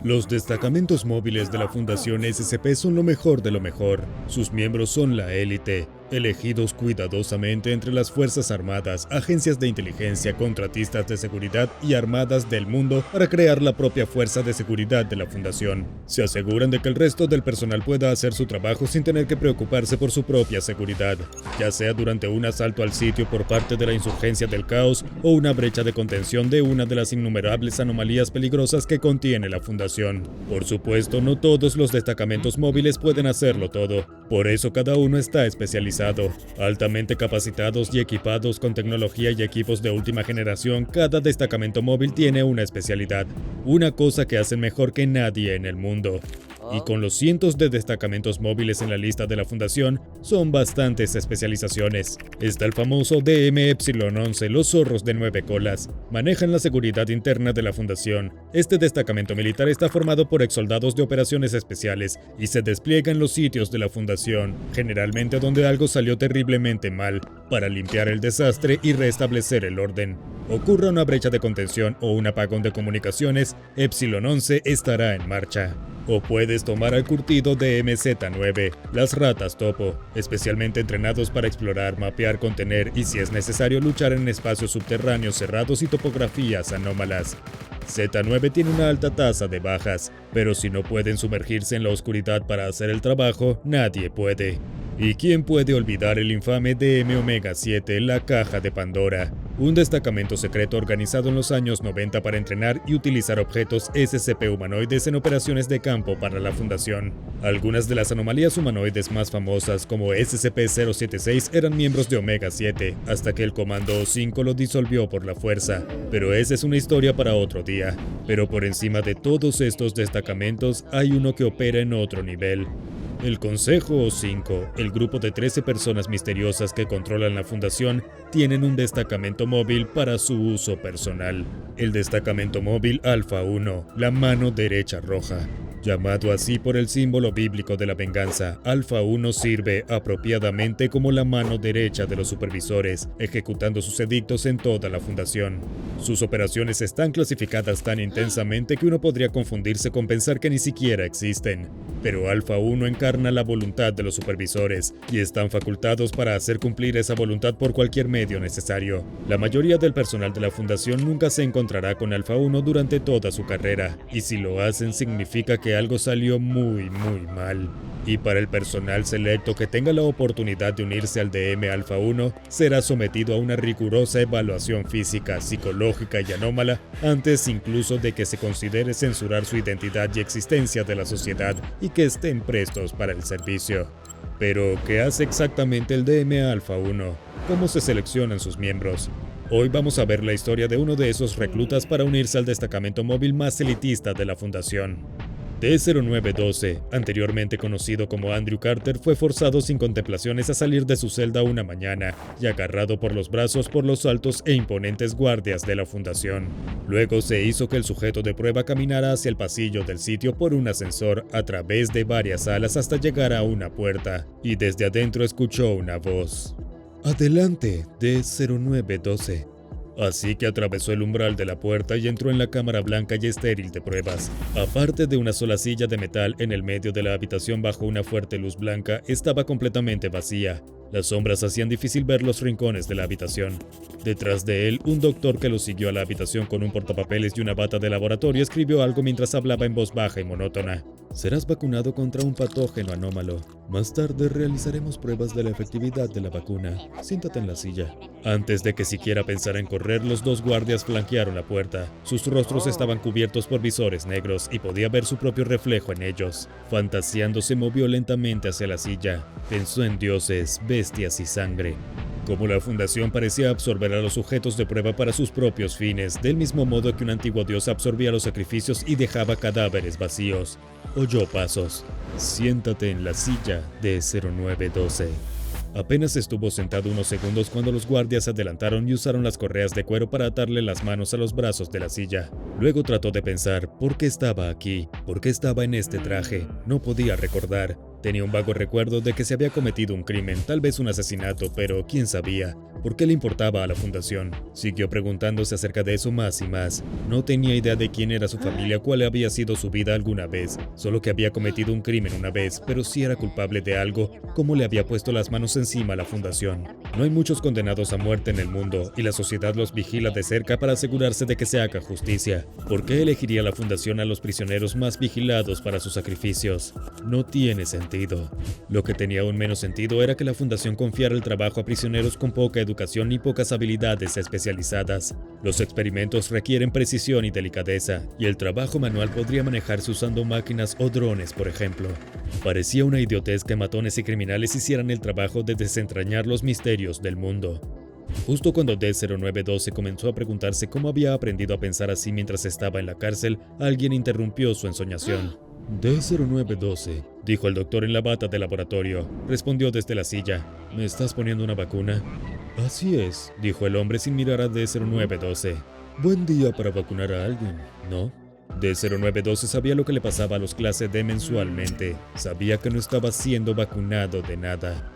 Los destacamentos móviles de la Fundación SCP son lo mejor de lo mejor. Sus miembros son la élite, elegidos cuidadosamente entre las Fuerzas Armadas, agencias de inteligencia, contratistas de seguridad y armadas del mundo para crear la propia fuerza de seguridad de la Fundación. Se aseguran de que el resto del personal pueda hacer su trabajo sin tener que preocuparse por su propia seguridad, ya sea durante un asalto al sitio por parte de la insurgencia del caos o una brecha de contención de una de las innumerables anomalías peligrosas que contiene la Fundación. Por supuesto, no todos los destacamentos móviles pueden hacerlo todo, por eso cada uno está especializado. Altamente capacitados y equipados con tecnología y equipos de última generación, cada destacamento móvil tiene una especialidad, una cosa que hacen mejor que nadie en el mundo. Y con los cientos de destacamentos móviles en la lista de la Fundación, son bastantes especializaciones. Está el famoso DM-11, los zorros de 9 colas. Manejan la seguridad interna de la Fundación. Este destacamento militar está formado por exsoldados de operaciones especiales y se despliega en los sitios de la Fundación, generalmente donde algo salió terriblemente mal, para limpiar el desastre y restablecer el orden. Ocurra una brecha de contención o un apagón de comunicaciones, Epsilon 11 estará en marcha. O puedes tomar al curtido de MZ9, las ratas topo, especialmente entrenados para explorar, mapear, contener y si es necesario luchar en espacios subterráneos cerrados y topografías anómalas. Z9 tiene una alta tasa de bajas, pero si no pueden sumergirse en la oscuridad para hacer el trabajo, nadie puede. ¿Y quién puede olvidar el infame DM-7, la caja de Pandora? Un destacamento secreto organizado en los años 90 para entrenar y utilizar objetos SCP humanoides en operaciones de campo para la Fundación. Algunas de las anomalías humanoides más famosas, como SCP-076, eran miembros de Omega-7, hasta que el Comando 5 lo disolvió por la fuerza. Pero esa es una historia para otro día. Pero por encima de todos estos destacamentos, hay uno que opera en otro nivel. El Consejo 5, el grupo de 13 personas misteriosas que controlan la Fundación, tienen un destacamento móvil para su uso personal. El destacamento móvil Alfa 1, la mano derecha roja. Llamado así por el símbolo bíblico de la venganza, Alfa 1 sirve apropiadamente como la mano derecha de los supervisores, ejecutando sus edictos en toda la Fundación. Sus operaciones están clasificadas tan intensamente que uno podría confundirse con pensar que ni siquiera existen. Pero Alfa 1 encarna la voluntad de los supervisores y están facultados para hacer cumplir esa voluntad por cualquier medio necesario. La mayoría del personal de la Fundación nunca se encontrará con Alfa 1 durante toda su carrera, y si lo hacen significa que algo salió muy mal. Y para el personal selecto que tenga la oportunidad de unirse al DM Alfa 1, será sometido a una rigurosa evaluación física, psicológica y anómala antes incluso de que se considere censurar su identidad y existencia de la sociedad y que estén prestos para el servicio. Pero, ¿qué hace exactamente el DM Alfa 1? ¿Cómo se seleccionan sus miembros? Hoy vamos a ver la historia de uno de esos reclutas para unirse al destacamento móvil más elitista de la Fundación. D-0912, anteriormente conocido como Andrew Carter, fue forzado sin contemplaciones a salir de su celda una mañana y agarrado por los brazos por los altos e imponentes guardias de la Fundación. Luego se hizo que el sujeto de prueba caminara hacia el pasillo del sitio por un ascensor a través de varias salas hasta llegar a una puerta, y desde adentro escuchó una voz. «Adelante, D-0912». Así que atravesó el umbral de la puerta y entró en la cámara blanca y estéril de pruebas. Aparte de una sola silla de metal en el medio de la habitación bajo una fuerte luz blanca, estaba completamente vacía. Las sombras hacían difícil ver los rincones de la habitación. Detrás de él, un doctor que lo siguió a la habitación con un portapapeles y una bata de laboratorio escribió algo mientras hablaba en voz baja y monótona. «Serás vacunado contra un patógeno anómalo. Más tarde realizaremos pruebas de la efectividad de la vacuna. Siéntate en la silla». Antes de que siquiera pensara en correr, los dos guardias flanquearon la puerta. Sus rostros estaban cubiertos por visores negros y podía ver su propio reflejo en ellos. Fantaseando, se movió lentamente hacia la silla. Pensó en dioses, bestias y sangre. Como la Fundación parecía absorber a los sujetos de prueba para sus propios fines, del mismo modo que un antiguo dios absorbía los sacrificios y dejaba cadáveres vacíos. Oyó pasos. «Siéntate en la silla de 0912». Apenas estuvo sentado unos segundos cuando los guardias se adelantaron y usaron las correas de cuero para atarle las manos a los brazos de la silla. Luego trató de pensar por qué estaba aquí, por qué estaba en este traje. No podía recordar. Tenía un vago recuerdo de que se había cometido un crimen, tal vez un asesinato, pero quién sabía. ¿Por qué le importaba a la fundación? Siguió preguntándose acerca de eso más y más. No tenía idea de quién era su familia, cuál había sido su vida alguna vez, solo que había cometido un crimen una vez, pero si era culpable de algo, ¿cómo le había puesto las manos encima a la fundación? No hay muchos condenados a muerte en el mundo, y la sociedad los vigila de cerca para asegurarse de que se haga justicia. ¿Por qué elegiría la fundación a los prisioneros más vigilados para sus sacrificios? No tiene sentido. Lo que tenía aún menos sentido era que la fundación confiara el trabajo a prisioneros con poca educación y pocas habilidades especializadas. Los experimentos requieren precisión y delicadeza, y el trabajo manual podría manejarse usando máquinas o drones, por ejemplo. Parecía una idiotez que matones y criminales hicieran el trabajo de desentrañar los misterios del mundo. Justo cuando D-0912 comenzó a preguntarse cómo había aprendido a pensar así mientras estaba en la cárcel, alguien interrumpió su ensoñación. D-0912, dijo el doctor en la bata de laboratorio. Respondió desde la silla. ¿Me estás poniendo una vacuna? Así es, dijo el hombre sin mirar a D-0912. Buen día para vacunar a alguien, ¿no? D-0912 sabía lo que le pasaba a los clase D mensualmente. Sabía que no estaba siendo vacunado de nada.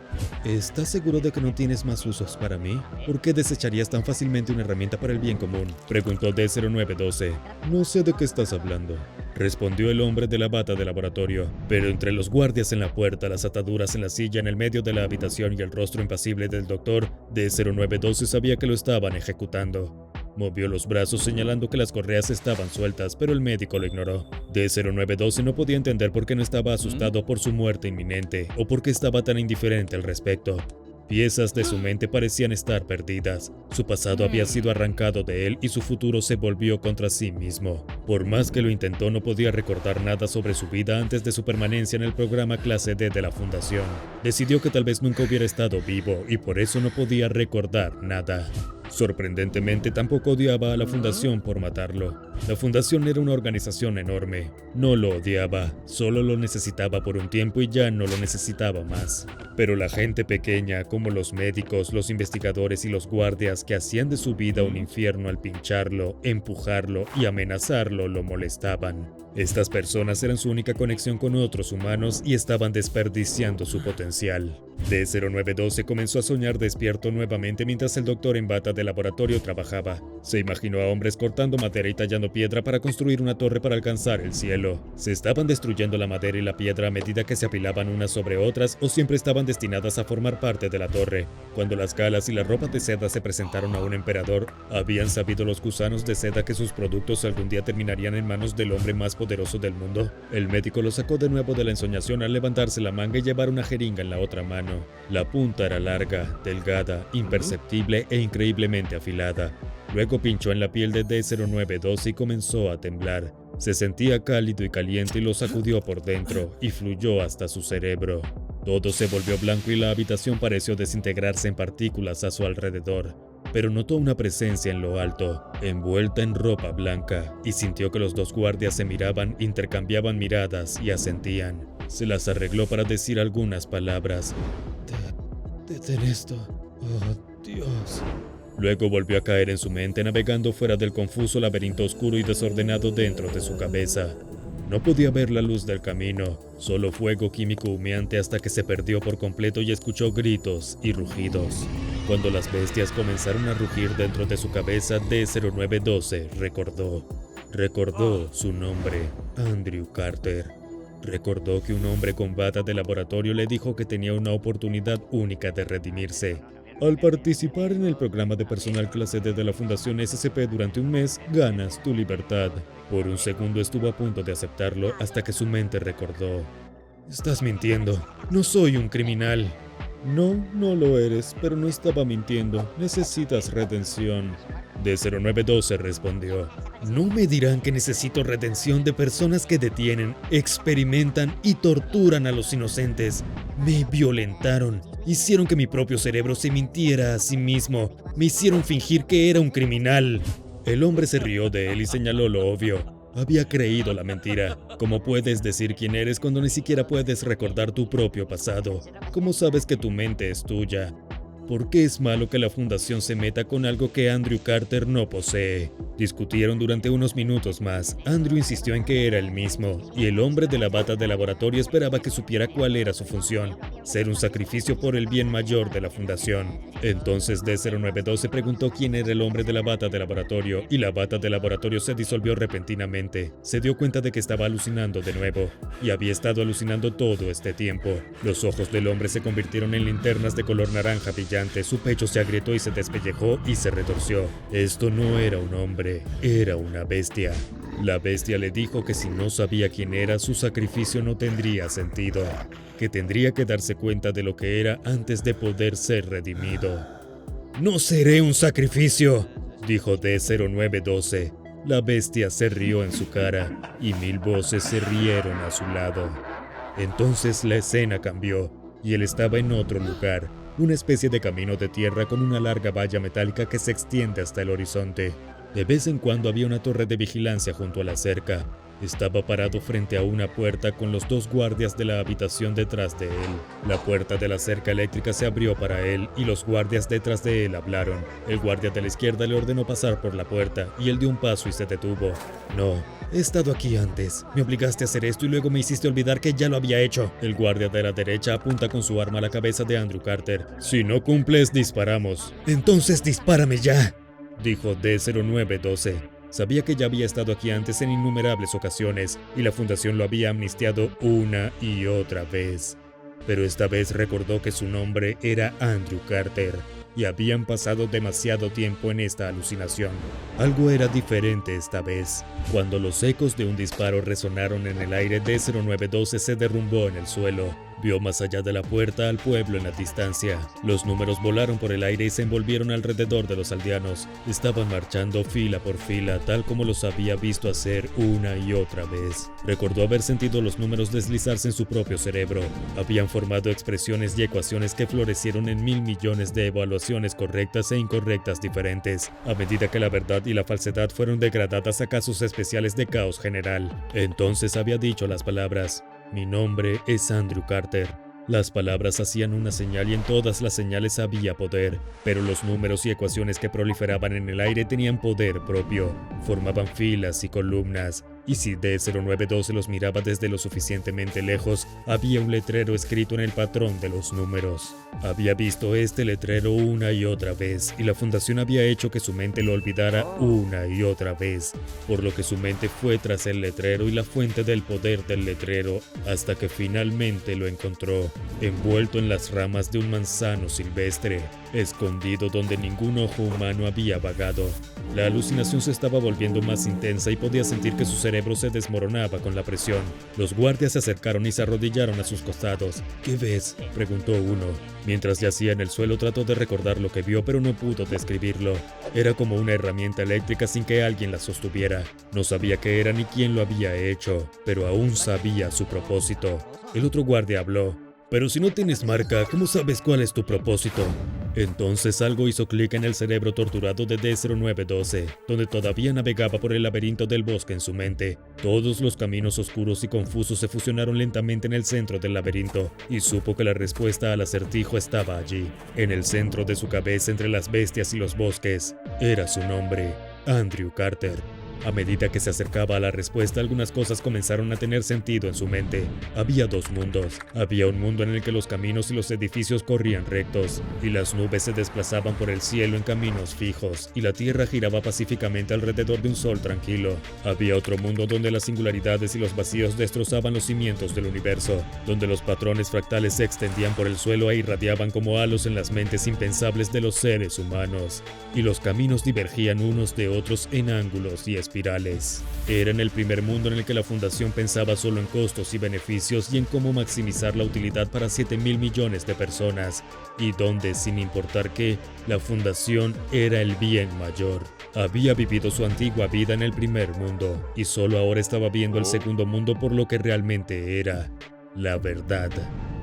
¿Estás seguro de que no tienes más usos para mí? ¿Por qué desecharías tan fácilmente una herramienta para el bien común? Preguntó D-0912. No sé de qué estás hablando, respondió el hombre de la bata de laboratorio. Pero entre los guardias en la puerta, las ataduras en la silla en el medio de la habitación y el rostro impasible del doctor, D-0912 sabía que lo estaban ejecutando. Movió los brazos señalando que las correas estaban sueltas, pero el médico lo ignoró. D-0912 no podía entender por qué no estaba asustado por su muerte inminente, o por qué estaba tan indiferente al respecto. Piezas de su mente parecían estar perdidas. Su pasado había sido arrancado de él y su futuro se volvió contra sí mismo. Por más que lo intentó, no podía recordar nada sobre su vida antes de su permanencia en el programa clase D de la fundación. Decidió que tal vez nunca hubiera estado vivo y por eso no podía recordar nada. Sorprendentemente, tampoco odiaba a la fundación por matarlo. La fundación era una organización enorme. No lo odiaba, solo lo necesitaba por un tiempo y ya no lo necesitaba más. Pero la gente pequeña, como los médicos, los investigadores y los guardias que hacían de su vida un infierno al pincharlo, empujarlo y amenazarlo, lo molestaban. Estas personas eran su única conexión con otros humanos y estaban desperdiciando su potencial. D-0912 comenzó a soñar despierto nuevamente mientras el doctor en bata de laboratorio trabajaba. Se imaginó a hombres cortando madera y tallando piedra para construir una torre para alcanzar el cielo. Se estaban destruyendo la madera y la piedra a medida que se apilaban unas sobre otras o siempre estaban destinadas a formar parte de la torre. Cuando las galas y la ropa de seda se presentaron a un emperador, ¿habían sabido los gusanos de seda que sus productos algún día terminarían en manos del hombre más poderoso del mundo? El médico lo sacó de nuevo de la ensoñación al levantarse la manga y llevar una jeringa en la otra mano. La punta era larga, delgada, imperceptible e increíblemente afilada. Luego pinchó en la piel de D-0912 y comenzó a temblar. Se sentía cálido y caliente y lo sacudió por dentro y fluyó hasta su cerebro. Todo se volvió blanco y la habitación pareció desintegrarse en partículas a su alrededor. Pero notó una presencia en lo alto, envuelta en ropa blanca, y sintió que los dos guardias se miraban, intercambiaban miradas y asentían. Se las arregló para decir algunas palabras. Detén esto. Oh, Dios. Luego volvió a caer en su mente, navegando fuera del confuso laberinto oscuro y desordenado dentro de su cabeza. No podía ver la luz del camino, solo fuego químico humeante hasta que se perdió por completo y escuchó gritos y rugidos. Cuando las bestias comenzaron a rugir dentro de su cabeza, D-0912 recordó su nombre, Andrew Carter. Recordó que un hombre con bata de laboratorio le dijo que tenía una oportunidad única de redimirse. Al participar en el programa de personal clase D de la Fundación SCP durante un mes, ganas tu libertad. Por un segundo estuvo a punto de aceptarlo hasta que su mente recordó. Estás mintiendo. No soy un criminal. No, no lo eres, pero no estaba mintiendo. Necesitas redención. D-0912 respondió. No me dirán que necesito redención de personas que detienen, experimentan y torturan a los inocentes. Me violentaron. Hicieron que mi propio cerebro se mintiera a sí mismo. Me hicieron fingir que era un criminal. El hombre se rió de él y señaló lo obvio. Había creído la mentira. ¿Cómo puedes decir quién eres cuando ni siquiera puedes recordar tu propio pasado? ¿Cómo sabes que tu mente es tuya? ¿Por qué es malo que la fundación se meta con algo que Andrew Carter no posee? Discutieron durante unos minutos más. Andrew insistió en que era el mismo, y el hombre de la bata de laboratorio esperaba que supiera cuál era su función: ser un sacrificio por el bien mayor de la fundación. Entonces D-0912 preguntó quién era el hombre de la bata de laboratorio, y la bata de laboratorio se disolvió repentinamente. Se dio cuenta de que estaba alucinando de nuevo, y había estado alucinando todo este tiempo. Los ojos del hombre se convirtieron en linternas de color naranja brillante, su pecho se agrietó y se despellejó y se retorció. Esto no era un hombre, era una bestia. La bestia le dijo que si no sabía quién era, su sacrificio no tendría sentido, que tendría que darse cuenta de lo que era antes de poder ser redimido. «No seré un sacrificio», dijo D-0912. La bestia se rió en su cara, y 1000 voces se rieron a su lado. Entonces la escena cambió, y él estaba en otro lugar, una especie de camino de tierra con una larga valla metálica que se extiende hasta el horizonte. De vez en cuando había una torre de vigilancia junto a la cerca. Estaba parado frente a una puerta con los 2 guardias de la habitación detrás de él. La puerta de la cerca eléctrica se abrió para él y los guardias detrás de él hablaron. El guardia de la izquierda le ordenó pasar por la puerta y él dio un paso y se detuvo. «No, he estado aquí antes. Me obligaste a hacer esto y luego me hiciste olvidar que ya lo había hecho». El guardia de la derecha apunta con su arma a la cabeza de Andrew Carter. «Si no cumples, disparamos». «Entonces dispárame ya», dijo D-0912. Sabía que ya había estado aquí antes en innumerables ocasiones y la fundación lo había amnistiado una y otra vez. Pero esta vez recordó que su nombre era Andrew Carter y habían pasado demasiado tiempo en esta alucinación. Algo era diferente esta vez. Cuando los ecos de un disparo resonaron en el aire, D-0912 se derrumbó en el suelo. Vio más allá de la puerta al pueblo en la distancia. Los números volaron por el aire y se envolvieron alrededor de los aldeanos. Estaban marchando fila por fila, tal como los había visto hacer una y otra vez. Recordó haber sentido los números deslizarse en su propio cerebro. Habían formado expresiones y ecuaciones que florecieron en 1000 millones de evaluaciones correctas e incorrectas diferentes, a medida que la verdad y la falsedad fueron degradadas a casos especiales de caos general. Entonces había dicho las palabras: «Mi nombre es Andrew Carter». Las palabras hacían una señal y en todas las señales había poder, pero los números y ecuaciones que proliferaban en el aire tenían poder propio, formaban filas y columnas. Y si D-0912 los miraba desde lo suficientemente lejos, había un letrero escrito en el patrón de los números. Había visto este letrero una y otra vez, y la fundación había hecho que su mente lo olvidara una y otra vez, por lo que su mente fue tras el letrero y la fuente del poder del letrero, hasta que finalmente lo encontró, envuelto en las ramas de un manzano silvestre, escondido donde ningún ojo humano había vagado. La alucinación se estaba volviendo más intensa y podía sentir que su cerebro se desmoronaba con la presión. Los guardias se acercaron y se arrodillaron a sus costados. «¿Qué ves?», preguntó uno. Mientras yacía en el suelo trató de recordar lo que vio, pero no pudo describirlo. Era como una herramienta eléctrica sin que alguien la sostuviera. No sabía qué era ni quién lo había hecho, pero aún sabía su propósito. El otro guardia habló. «Pero si no tienes marca, ¿cómo sabes cuál es tu propósito?». Entonces algo hizo clic en el cerebro torturado de D-0912, donde todavía navegaba por el laberinto del bosque en su mente. Todos los caminos oscuros y confusos se fusionaron lentamente en el centro del laberinto, y supo que la respuesta al acertijo estaba allí, en el centro de su cabeza entre las bestias y los bosques. Era su nombre, Andrew Carter. A medida que se acercaba a la respuesta, algunas cosas comenzaron a tener sentido en su mente. Había 2 mundos. Había un mundo en el que los caminos y los edificios corrían rectos, y las nubes se desplazaban por el cielo en caminos fijos, y la tierra giraba pacíficamente alrededor de un sol tranquilo. Había otro mundo donde las singularidades y los vacíos destrozaban los cimientos del universo, donde los patrones fractales se extendían por el suelo e irradiaban como halos en las mentes impensables de los seres humanos, y los caminos divergían unos de otros en ángulos y espirales. Era en el primer mundo en el que la fundación pensaba solo en costos y beneficios y en cómo maximizar la utilidad para 7.000 millones de personas, y donde, sin importar qué, la fundación era el bien mayor. Había vivido su antigua vida en el primer mundo, y solo ahora estaba viendo el segundo mundo por lo que realmente era: la verdad.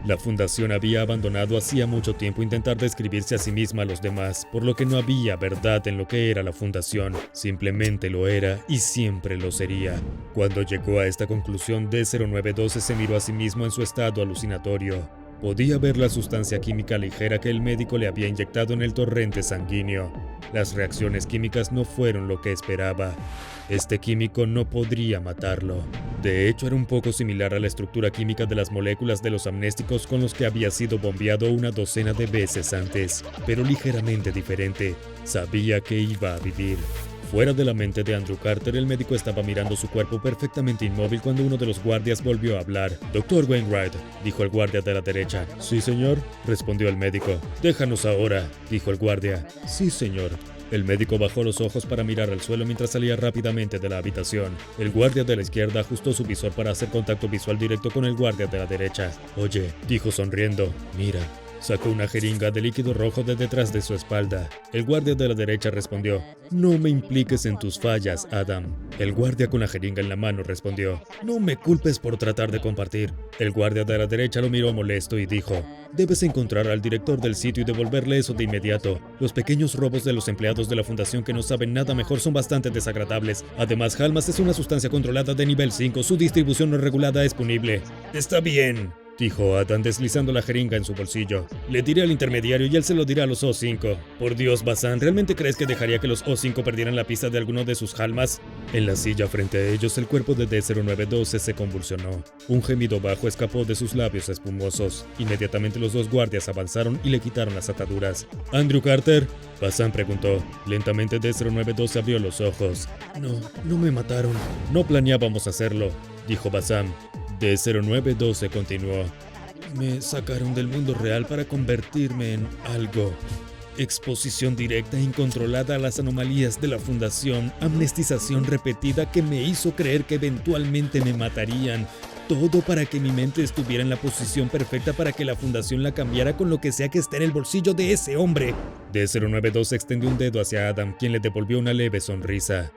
La fundación había abandonado hacía mucho tiempo intentar describirse a sí misma a los demás, por lo que no había verdad en lo que era la fundación. Simplemente lo era y siempre lo sería. Cuando llegó a esta conclusión, D-0912 se miró a sí mismo en su estado alucinatorio. Podía ver la sustancia química ligera que el médico le había inyectado en el torrente sanguíneo. Las reacciones químicas no fueron lo que esperaba. Este químico no podría matarlo. De hecho, era un poco similar a la estructura química de las moléculas de los amnésticos con los que había sido bombeado una docena de veces antes, pero ligeramente diferente. Sabía que iba a vivir. Fuera de la mente de Andrew Carter, el médico estaba mirando su cuerpo perfectamente inmóvil cuando uno de los guardias volvió a hablar. «Dr. Wainwright», dijo el guardia de la derecha. «Sí, señor», respondió el médico. «Déjanos ahora», dijo el guardia. «Sí, señor». El médico bajó los ojos para mirar al suelo mientras salía rápidamente de la habitación. El guardia de la izquierda ajustó su visor para hacer contacto visual directo con el guardia de la derecha. «Oye», dijo sonriendo, «mira». Sacó una jeringa de líquido rojo de detrás de su espalda. El guardia de la derecha respondió, «No me impliques en tus fallas, Adam». El guardia con la jeringa en la mano respondió, «No me culpes por tratar de compartir». El guardia de la derecha lo miró molesto y dijo, «Debes encontrar al director del sitio y devolverle eso de inmediato. Los pequeños robos de los empleados de la fundación que no saben nada mejor son bastante desagradables. Además, Halmas es una sustancia controlada de nivel 5. Su distribución no regulada es punible». «Está bien», dijo Adam deslizando la jeringa en su bolsillo. «Le diré al intermediario y él se lo dirá a los O5. Por Dios, Bazán, ¿realmente crees que dejaría que los O5 perdieran la pista de alguno de sus Halmas?» En la silla frente a ellos, el cuerpo de D-0912 se convulsionó. Un gemido bajo escapó de sus labios espumosos. Inmediatamente los dos guardias avanzaron y le quitaron las ataduras. «¿Andrew Carter?», Bazán preguntó. Lentamente D-0912 abrió los ojos. No me mataron. «No planeábamos hacerlo», dijo Bazán. D-0912 continuó. «Me sacaron del mundo real para convertirme en algo. Exposición directa e incontrolada a las anomalías de la fundación, amnestización repetida que me hizo creer que eventualmente me matarían. Todo para que mi mente estuviera en la posición perfecta para que la fundación la cambiara con lo que sea que esté en el bolsillo de ese hombre». D-0912 extendió un dedo hacia Adam, quien le devolvió una leve sonrisa.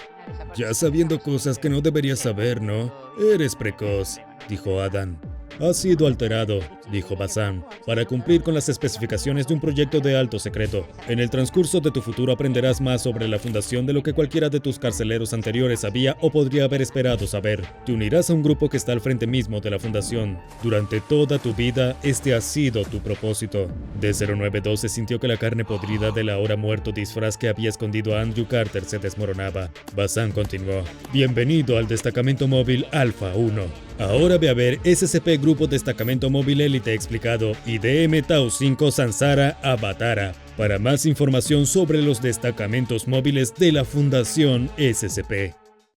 «Ya sabiendo cosas que no deberías saber, ¿no? Eres precoz», dijo Adam. «Has sido alterado», dijo Bazán, «para cumplir con las especificaciones de un proyecto de alto secreto. En el transcurso de tu futuro aprenderás más sobre la fundación de lo que cualquiera de tus carceleros anteriores sabía o podría haber esperado saber. Te unirás a un grupo que está al frente mismo de la fundación. Durante toda tu vida, este ha sido tu propósito». D-0912 sintió que la carne podrida del ahora muerto disfraz que había escondido a Andrew Carter se desmoronaba. Bazán continuó. «Bienvenido al destacamento móvil Alpha 1. Ahora ve a ver SCP Grupo Destacamento Móvil Élite Explicado y DM Tau 5 Sansara Avatara para más información sobre los destacamentos móviles de la Fundación SCP».